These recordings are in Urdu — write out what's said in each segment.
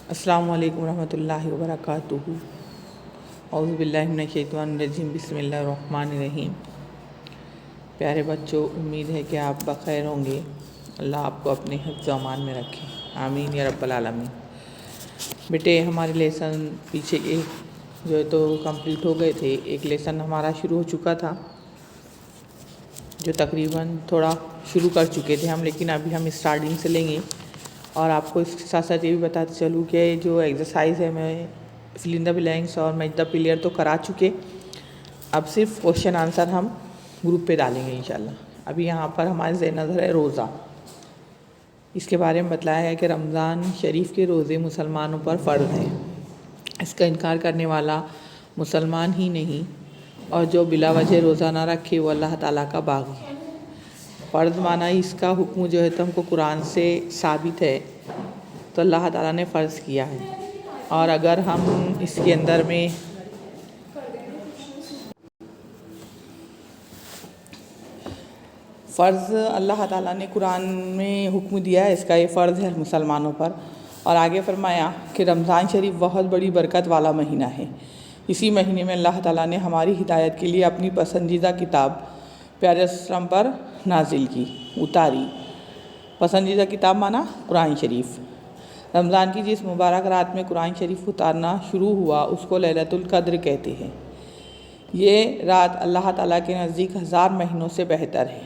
السلام علیکم ورحمۃ اللہ وبرکاتہ۔ اعوذ باللہ من الشیطان الرجیم، بسم اللہ الرحمن الرحیم۔ پیارے بچوں، امید ہے کہ آپ بخیر ہوں گے۔ اللہ آپ کو اپنے حفظ و امان میں رکھے، آمین یا رب العالمین۔ بیٹے، ہمارے لیسن پیچھے کے جو ہے تو کمپلیٹ ہو گئے تھے۔ ایک لیسن ہمارا شروع ہو چکا تھا جو تقریباً تھوڑا شروع کر چکے تھے ہم، لیکن ابھی ہم اسٹارٹنگ سے لیں گے۔ اور آپ کو اس کے ساتھ ساتھ یہ بھی بتاتے چلوں کہ جو ایکسرسائز ہے میں فل ان دا بلینکس اور میچ دا پلیئر تو کرا چکے، اب صرف کوشچن آنسر ہم گروپ پہ ڈالیں گے انشاءاللہ۔ ابھی یہاں پر ہمارے ذہن نظر ہے روزہ۔ اس کے بارے میں بتلایا ہے کہ رمضان شریف کے روزے مسلمانوں پر فرض ہیں۔ اس کا انکار کرنے والا مسلمان ہی نہیں، اور جو بلا وجہ روزہ نہ رکھے وہ اللہ تعالیٰ کا باغی ہے۔ فرض معنی اس کا حکم جو ہے تو ہم کو قرآن سے ثابت ہے، تو اللہ تعالیٰ نے فرض کیا ہے۔ اور اگر ہم اس کے اندر میں فرض اللہ تعالیٰ نے قرآن میں حکم دیا ہے، اس کا یہ فرض ہے مسلمانوں پر۔ اور آگے فرمایا کہ رمضان شریف بہت بڑی برکت والا مہینہ ہے۔ اسی مہینے میں اللہ تعالیٰ نے ہماری ہدایت کے لیے اپنی پسندیدہ کتاب پیارے اسلام پر نازل کی، اتاری۔ پسندیدہ کتاب مانا قرآن شریف۔ رمضان کی جس مبارک رات میں قرآن شریف اتارنا شروع ہوا اس کو لیلۃ القدر کہتے ہیں۔ یہ رات اللہ تعالیٰ کے نزدیک 1000 مہینوں سے بہتر ہے۔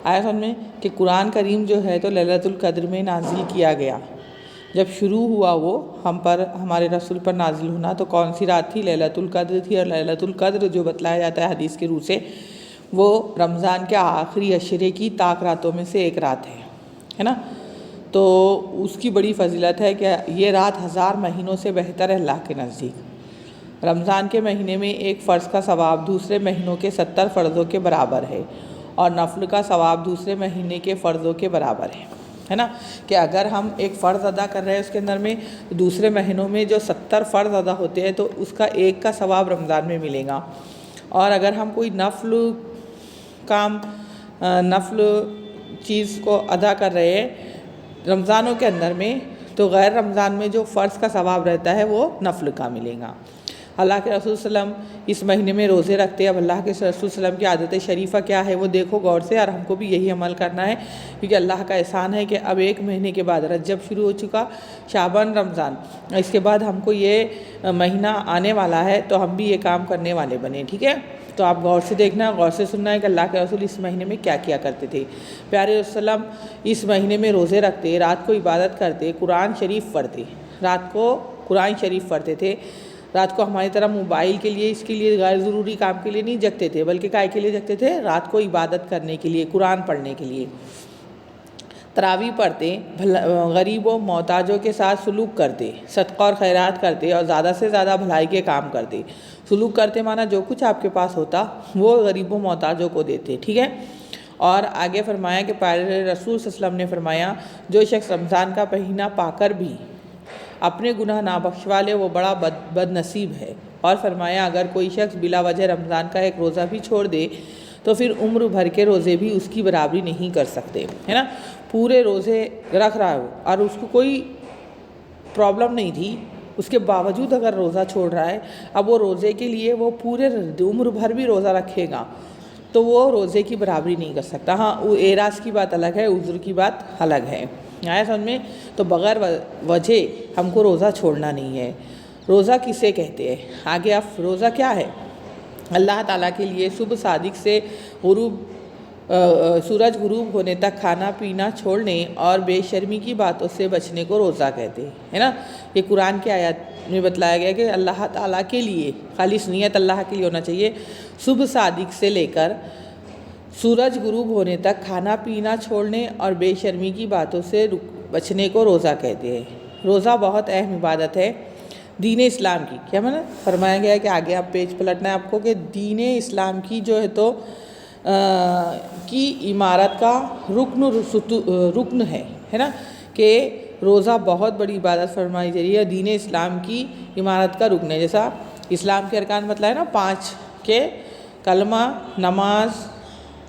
آیا سمجھ میں کہ قرآن کریم جو ہے تو لیلۃ القدر میں نازل کیا گیا۔ جب شروع ہوا وہ ہم پر، ہمارے رسول پر نازل ہونا، تو کون سی رات تھی؟ لیلۃ القدر تھی۔ اور لیلۃ القدر جو بتلایا جاتا ہے حدیث کے روح سے، وہ رمضان کے آخری عشرے کی طاق راتوں میں سے ایک رات ہے نا۔ تو اس کی بڑی فضیلت ہے کہ یہ رات 1000 مہینوں سے بہتر ہے اللہ کے نزدیک۔ رمضان کے مہینے میں ایک فرض کا ثواب دوسرے مہینوں کے 70 فرضوں کے برابر ہے، اور نفل کا ثواب دوسرے مہینے کے فرضوں کے برابر ہے نا۔ کہ اگر ہم ایک فرض ادا کر رہے ہیں اس کے اندر میں، دوسرے مہینوں میں جو 70 فرض ادا ہوتے ہیں تو اس کا ایک کا ثواب رمضان میں ملے گا۔ اور اگر ہم کوئی نفل چیز کو ادا کر رہے ہیں رمضانوں کے اندر میں، تو غیر رمضان میں جو فرض کا ثواب رہتا ہے وہ نفل کا ملے گا۔ اللہ کے رسول صلی اللہ علیہ وسلم اس مہینے میں روزے رکھتے ہیں۔ اب اللہ کے رسول صلی اللہ علیہ وسلم کی عادت شریفہ کیا ہے وہ دیکھو غور سے، اور ہم کو بھی یہی عمل کرنا ہے، کیونکہ اللہ کا احسان ہے کہ اب ایک مہینے کے بعد رجب شروع ہو چکا، شعبان، رمضان، اس کے بعد ہم کو یہ مہینہ آنے والا ہے، تو ہم بھی یہ کام کرنے والے بنے، ٹھیک ہے۔ تو آپ غور سے دیکھنا، غور سے سننا ہے کہ اللہ کے رسول اس مہینے میں کیا کیا کرتے تھے۔ پیارے وسلم اس مہینے میں روزے رکھتے، رات کو عبادت کرتے، قرآن شریف پڑھتے، رات کو قرآن شریف پڑھتے تھے۔ رات کو ہماری طرح موبائل کے لیے، اس کے لیے غیر ضروری کام کے لیے نہیں جگتے تھے، بلکہ کائے کے لیے جگتے تھے؟ رات کو عبادت کرنے کے لیے، قرآن پڑھنے کے لیے۔ تراویح پڑھتے، غریب و محتاجوں کے ساتھ سلوک کرتے، صدقہ اور خیرات کرتے، اور زیادہ سے زیادہ بھلائی کے کام کرتے۔ سلوک کرتے مانا جو کچھ آپ کے پاس ہوتا وہ غریب و محتاجوں کو دیتے، ٹھیک ہے۔ اور آگے فرمایا کہ پیارے رسول صلی اللہ علیہ وسلم نے فرمایا، جو شخص رمضان کا مہینہ پا کر بھی اپنے گناہ نہ بخشوا لے وہ بڑا بد نصیب ہے۔ اور فرمایا، اگر کوئی شخص بلا وجہ رمضان کا ایک روزہ بھی چھوڑ دے تو پھر عمر بھر کے روزے بھی اس کی برابری نہیں کر سکتے، ہے نا۔ پورے روزے رکھ رہا ہے اور اس کو کوئی پرابلم نہیں تھی، اس کے باوجود اگر روزہ چھوڑ رہا ہے، اب وہ روزے کے لیے وہ پورے عمر بھر بھی روزہ رکھے گا تو وہ روزے کی برابری نہیں کر سکتا۔ ہاں، وہ اعراض کی بات الگ ہے، عذر کی بات الگ ہے، آیا سمجھ میں۔ تو بغیر وجہ ہم کو روزہ چھوڑنا نہیں ہے۔ روزہ کسے کہتے ہیں؟ آگے آپ، روزہ کیا ہے؟ اللہ تعالیٰ کے لیے صبح صادق سے سورج غروب ہونے تک کھانا پینا چھوڑنے اور بے شرمی کی باتوں سے بچنے کو روزہ کہتے ہیں، ہے نا۔ یہ قرآن کی آیات میں بتلایا گیا کہ اللہ تعالیٰ کے لیے خالص نیت اللہ کے لیے ہونا چاہیے۔ صبح صادق سے لے کر سورج غروب ہونے تک کھانا پینا چھوڑنے اور بے شرمی کی باتوں سے بچنے کو روزہ کہتے ہیں۔ روزہ بہت اہم عبادت ہے دین اسلام کی۔ کیا میں نے فرمایا گیا ہے کہ آگے آپ پیج پلٹنا ہے آپ کو، کہ دین اسلام کی جو ہے تو کی عمارت کا رکن ہے نا، کہ روزہ بہت بڑی عبادت فرمائی جا رہی ہے، دین اسلام کی عمارت کا رکن ہے۔ جیسا اسلام کے ارکان بتلائے نا 5، کہ کلمہ، نماز،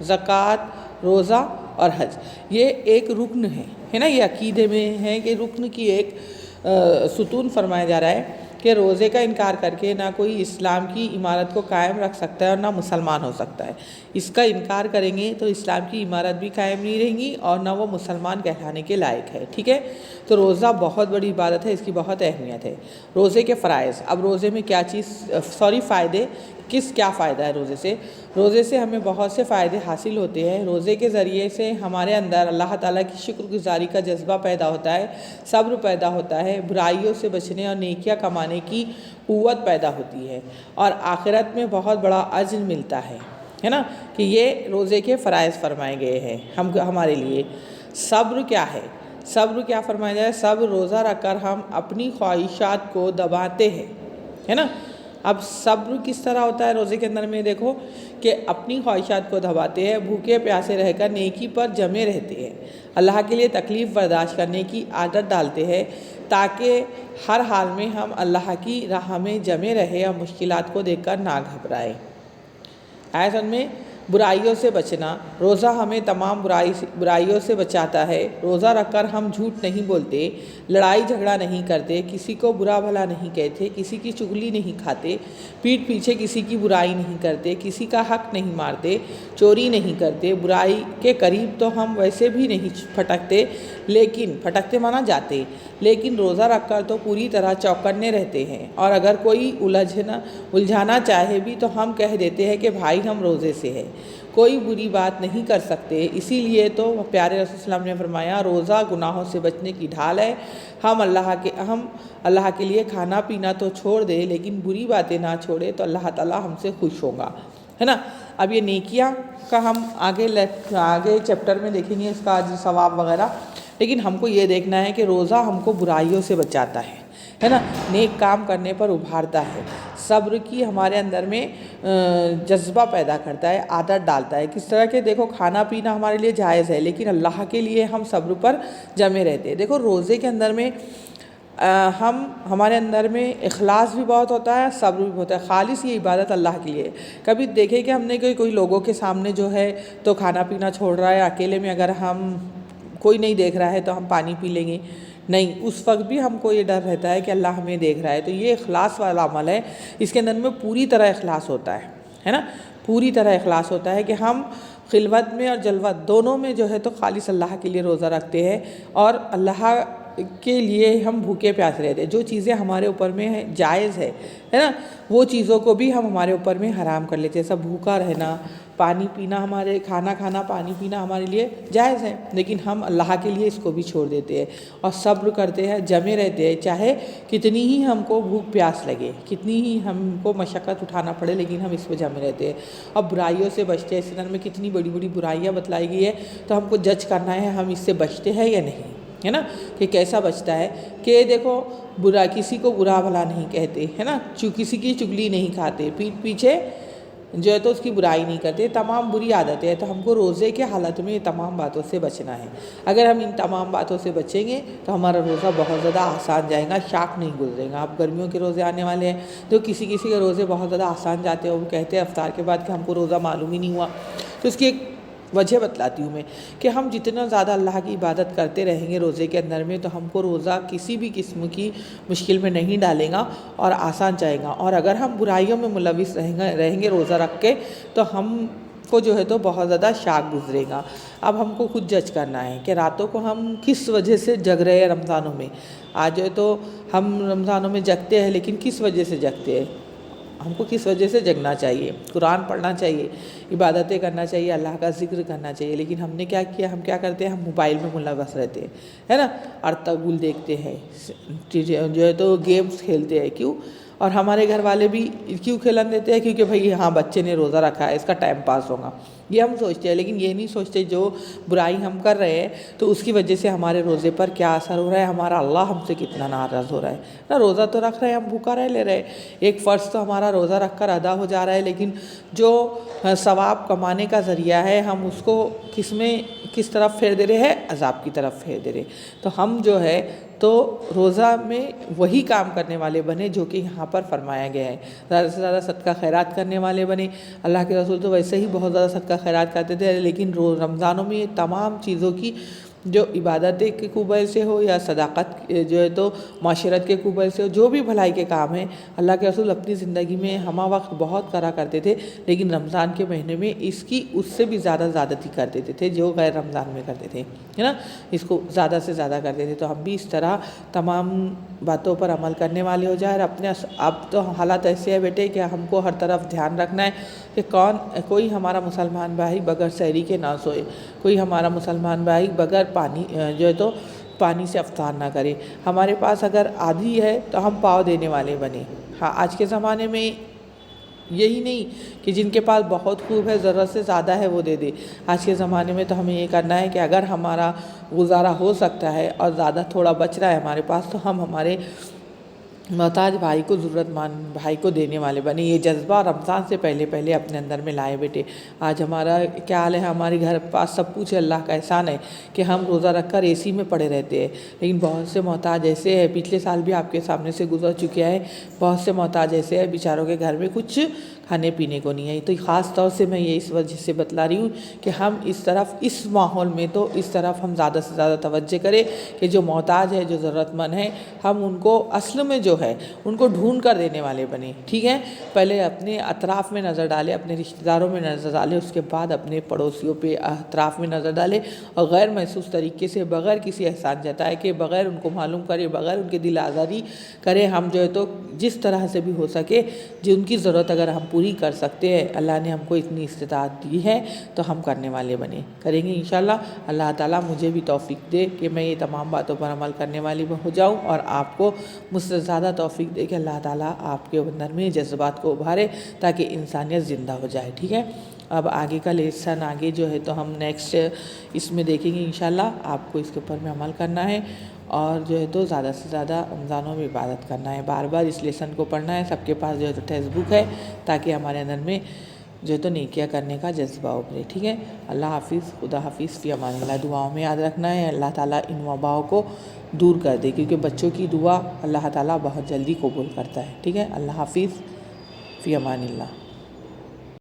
زکوٰۃ، روزہ اور حج، یہ ایک رکن ہے نا۔ یہ عقیدے میں ہے کہ رکن کی ایک ستون فرمایا جا رہا ہے کہ روزے کا انکار کر کے نہ کوئی اسلام کی عمارت کو قائم رکھ سکتا ہے اور نہ مسلمان ہو سکتا ہے۔ اس کا انکار کریں گے تو اسلام کی عمارت بھی قائم نہیں رہیں گی اور نہ وہ مسلمان کہلانے کے لائق ہے، ٹھیک ہے۔ تو روزہ بہت بڑی عبادت ہے، اس کی بہت اہمیت ہے۔ روزے کے فرائض، اب روزے میں فائدے، کیا فائدہ ہے روزے سے؟ روزے سے ہمیں بہت سے فائدے حاصل ہوتے ہیں۔ روزے کے ذریعے سے ہمارے اندر اللہ تعالیٰ کی شکر گزاری کا جذبہ پیدا ہوتا ہے، صبر پیدا ہوتا ہے، برائیوں سے بچنے اور نیکیاں کمانے کی قوت پیدا ہوتی ہے، اور آخرت میں بہت بڑا اجر ملتا ہے نا، کہ یہ روزے کے فرائض فرمائے گئے ہیں ہمارے لیے۔ صبر کیا ہے؟ صبر کیا فرمایا جائے؟ صبر روزہ رکھ کر ہم اپنی خواہشات کو دباتے ہیں، ہے نا۔ اب صبر کس طرح ہوتا ہے روزے کے اندر میں؟ دیکھو کہ اپنی خواہشات کو دباتے ہیں، بھوکے پیاسے رہ کر نیکی پر جمے رہتے ہیں، اللہ کے لیے تکلیف برداشت کرنے کی عادت ڈالتے ہیں تاکہ ہر حال میں ہم اللہ کی راہ میں جمے رہے اور مشکلات کو دیکھ کر نہ گھبرائیں۔ ایسا میں برائیوں سے بچنا، روزہ ہمیں تمام برائیوں سے بچاتا ہے۔ روزہ رکھ کر ہم جھوٹ نہیں بولتے، لڑائی جھگڑا نہیں کرتے، کسی کو برا بھلا نہیں کہتے، کسی کی چغلی نہیں کھاتے، پیٹھ پیچھے کسی کی برائی نہیں کرتے، کسی کا حق نہیں مارتے، چوری نہیں کرتے، برائی کے قریب تو ہم ویسے بھی نہیں پھٹکتے مانا جاتے، لیکن روزہ رکھ کر تو پوری طرح چوکنے رہتے ہیں، اور اگر کوئی الجھانا چاہے بھی تو ہم کہہ دیتے ہیں کہ بھائی ہم روزے سے ہیں، کوئی بری بات نہیں کر سکتے۔ اسی لیے تو پیارے رسول صلی اللہ علیہ وسلم نے فرمایا روزہ گناہوں سے بچنے کی ڈھال ہے۔ ہم اللہ کے لیے کھانا پینا تو چھوڑ دیں لیکن بری باتیں نہ چھوڑے تو اللہ تعالیٰ ہم سے خوش ہوگا، ہے نا۔ اب یہ نیکیاں کا ہم آگے چیپٹر میں دیکھیں گے اس کا ثواب وغیرہ، لیکن ہم کو یہ دیکھنا ہے کہ روزہ ہم کو برائیوں سے بچاتا ہے نا، نیک کام کرنے پر ابھارتا ہے، صبر کی ہمارے اندر میں جذبہ پیدا کرتا ہے، عادت ڈالتا ہے۔ کس طرح کہ دیکھو کھانا پینا ہمارے لیے جائز ہے لیکن اللہ کے لیے ہم صبر پر جمے رہتے ہیں۔ دیکھو روزے کے اندر میں ہمارے اندر میں اخلاص بھی بہت ہوتا ہے، صبر بھی ہوتا ہے، خالص یہ عبادت اللہ کے لیے۔ کبھی دیکھیں کہ ہم نے کوئی لوگوں کے سامنے جو ہے تو کھانا پینا چھوڑ رہا ہے، اکیلے میں اگر کوئی نہیں دیکھ رہا ہے تو ہم پانی پی لیں گے، نہیں، اس وقت بھی ہم کو یہ ڈر رہتا ہے کہ اللہ ہمیں دیکھ رہا ہے۔ تو یہ اخلاص والا عمل ہے، اس کے اندر میں پوری طرح اخلاص ہوتا ہے نا، پوری طرح اخلاص ہوتا ہے کہ ہم خلوت میں اور جلوت دونوں میں جو ہے تو خالص اللہ کے لیے روزہ رکھتے ہیں، اور اللہ کے لیے ہم بھوکے پیاسے رہتے ہیں۔ جو چیزیں ہمارے اوپر میں جائز ہے نا، وہ چیزوں کو بھی ہم ہمارے اوپر میں حرام کر لیتے ہیں۔ سب بھوکا رہنا، پانی پینا، کھانا کھانا، پانی پینا ہمارے لیے جائز ہے، لیکن ہم اللہ کے لیے اس کو بھی چھوڑ دیتے ہیں اور صبر کرتے ہیں، جمے رہتے ہیں، چاہے کتنی ہی ہم کو بھوک پیاس لگے، کتنی ہی ہم کو مشقت اٹھانا پڑے، لیکن ہم اس پہ جمے رہتے ہیں۔ اب برائیوں سے بچتے ہیں، اس اندر میں کتنی بڑی بڑی برائیاں بتلائی گئی ہے، تو ہم کو جج کرنا ہے ہم اس سے بچتے ہیں یا نہیں، ہے نا، کہ کیسا بچتا ہے۔ کہ دیکھو کسی کو برا بھلا نہیں کہتے، ہے نا، کسی کی چغلی نہیں کھاتے، پیٹھ پیچھے جو ہے تو اس کی برائی نہیں کرتے، تمام بری عادتیں ہیں۔ تو ہم کو روزے کے حالت میں یہ تمام باتوں سے بچنا ہے۔ اگر ہم ان تمام باتوں سے بچیں گے تو ہمارا روزہ بہت زیادہ آسان جائے گا، شاق نہیں گزرے گا۔ اب گرمیوں کے روزے آنے والے ہیں تو کسی کے روزے بہت زیادہ آسان جاتے ہیں، وہ کہتے ہیں افطار کے بعد کہ ہم کو روزہ معلوم ہی نہیں ہوا۔ تو اس کی ایک وجہ بتلاتی ہوں میں کہ ہم جتنا زیادہ اللہ کی عبادت کرتے رہیں گے روزے کے اندر میں، تو ہم کو روزہ کسی بھی قسم کی مشکل میں نہیں ڈالے گا اور آسان جائے گا۔ اور اگر ہم برائیوں میں ملوث رہیں گے روزہ رکھ کے تو ہم کو جو ہے تو بہت زیادہ شاق گزرے گا۔ اب ہم کو خود جج کرنا ہے کہ راتوں کو ہم کس وجہ سے جگ رہے ہیں رمضانوں میں۔ آج جو ہے تو ہم رمضانوں میں جگتے ہیں، لیکن کس وجہ سے جگتے ہیں؟ ہم کو کس وجہ سے جگنا چاہیے؟ قرآن پڑھنا چاہیے، عبادتیں کرنا چاہیے، اللہ کا ذکر کرنا چاہیے، لیکن ہم نے کیا کیا؟ ہم کیا کرتے ہیں؟ ہم موبائل میں ملوث رہتے ہیں، ہے نا، ارطغرل دیکھتے ہیں، جو ہے تو گیمز کھیلتے ہیں۔ کیوں؟ اور ہمارے گھر والے بھی کیوں کھیلن دیتے ہیں؟ کیونکہ بھئی ہاں بچے نے روزہ رکھا ہے، اس کا ٹائم پاس ہوگا، یہ ہم سوچتے ہیں، لیکن یہ نہیں سوچتے جو برائی ہم کر رہے ہیں تو اس کی وجہ سے ہمارے روزے پر کیا اثر ہو رہا ہے، ہمارا اللہ ہم سے کتنا ناراض ہو رہا ہے نا۔ روزہ تو رکھ رہے ہیں، ہم بھوکا لے رہے ہیں، ایک فرض تو ہمارا روزہ رکھ کر ادا ہو جا رہا ہے، لیکن جو ثواب کمانے کا ذریعہ ہے ہم اس کو کس طرف پھیر دے رہے ہیں؟ عذاب کی طرف پھیر دے رہے۔ تو ہم جو ہے تو روزہ میں وہی کام کرنے والے بنے جو کہ یہاں پر فرمایا گیا ہے، زیادہ سے زیادہ صدقہ خیرات کرنے والے بنے۔ اللہ کے رسول تو ویسے ہی بہت زیادہ صدقہ خیرات کرتے تھے، لیکن رمضانوں میں یہ تمام چیزوں کی جو عبادت کے قبیل سے ہو یا صداقت جو ہے تو معاشرت کے قبیل سے ہو، جو بھی بھلائی کے کام ہیں اللہ کے رسول اپنی زندگی میں ہمہ وقت بہت کرا کرتے تھے، لیکن رمضان کے مہینے میں اس سے بھی زیادہ زیادتی کر دیتے تھے جو غیر رمضان میں کرتے تھے، ہے نا، اس کو زیادہ سے زیادہ کرتے تھے۔ تو ہم بھی اس طرح تمام باتوں پر عمل کرنے والے ہو جائیں، اور اب تو حالات ایسے ہیں بیٹے کہ ہم کو ہر طرف دھیان رکھنا ہے کہ کوئی ہمارا مسلمان بھائی بغیر سحری کے نہ سوئے، کوئی ہمارا مسلمان بھائی بغیر پانی جو ہے تو پانی سے افطار نہ کرے۔ ہمارے پاس اگر آدھی ہے تو ہم پاؤ دینے والے بنیں۔ ہاں، آج کے زمانے میں یہی نہیں کہ جن کے پاس بہت خوب ہے، ضرورت سے زیادہ ہے وہ دے دے۔ آج کے زمانے میں تو ہمیں یہ کرنا ہے کہ اگر ہمارا گزارا ہو سکتا ہے اور زیادہ تھوڑا بچ رہا ہے ہمارے پاس، تو ہم ہمارے محتاج بھائی کو، ضرورت مند بھائی کو دینے والے بنے۔ یہ جذبہ رمضان سے پہلے اپنے اندر میں لائے بیٹے۔ آج ہمارا کیا حال ہے، ہمارے گھر پاس سب کچھ ہے، اللہ کا احسان ہے کہ ہم روزہ رکھ کر اے سی میں پڑے رہتے ہیں، لیکن بہت سے محتاج ایسے ہیں، پچھلے سال بھی آپ کے سامنے سے گزر چکے ہیں، بہت سے محتاج ایسے ہیں بیچاروں کے گھر میں کچھ کھانے پینے کو نہیں ہے۔ تو خاص طور سے میں یہ اس وجہ سے بتلا رہی ہوں کہ ہم اس ماحول میں تو اس طرف ہم زیادہ سے زیادہ توجہ کریں کہ جو محتاج ہے، جو ضرورت مند ہے، ہم ان کو اصل میں جو ہے ان کو ڈھونڈ کر دینے والے بنے، ٹھیک ہے۔ پہلے اپنے اطراف میں نظر ڈالے، اپنے رشتہ داروں میں نظر ڈالے، اس کے بعد اپنے پڑوسیوں پہ اطراف میں نظر ڈالے، اور غیر محسوس طریقے سے، بغیر کسی احسان جتائے کہ بغیر ان کو معلوم کرے، بغیر ان کے دل آزاری کرے، ہم جو ہے تو جس طرح سے بھی ہو سکے جن کی ضرورت اگر ہم پوری کر سکتے ہیں، اللہ نے ہم کو اتنی استطاعت دی ہے تو ہم کرنے والے بنے، کریں گے انشاءاللہ۔ اللہ تعالیٰ مجھے بھی توفیق دے کہ میں یہ تمام باتوں پر عمل کرنے والی ہو جاؤں، اور آپ کو مجھ سے زیادہ توفیق دے کہ اللہ تعالیٰ آپ کے اندر میں جذبات کو ابھارے تاکہ انسانیت زندہ ہو جائے، ٹھیک ہے۔ اب آگے کا لیسن آگے جو ہے تو ہم نیکسٹ اس میں دیکھیں گے انشاءاللہ۔ آپ کو اس کے اوپر میں عمل کرنا ہے، اور جو ہے تو زیادہ سے زیادہ رمضانوں میں عبادت کرنا ہے، بار بار اس لیسن کو پڑھنا ہے۔ سب کے پاس جو ہے تو ٹیکسٹ بک ہے تاکہ ہمارے اندر میں جو ہے تو نیکیاں کرنے کا جذبہ ابھرے، ٹھیک ہے۔ اللہ حافظ، خدا حافظ، فی امان اللہ۔ دعاؤں میں یاد رکھنا ہے اللہ تعالیٰ ان وباؤں کو دور کر دے، کیونکہ بچوں کی دعا اللہ تعالیٰ بہت جلدی قبول کرتا ہے، ٹھیک ہے۔ اللہ حافظ، فی امان اللہ۔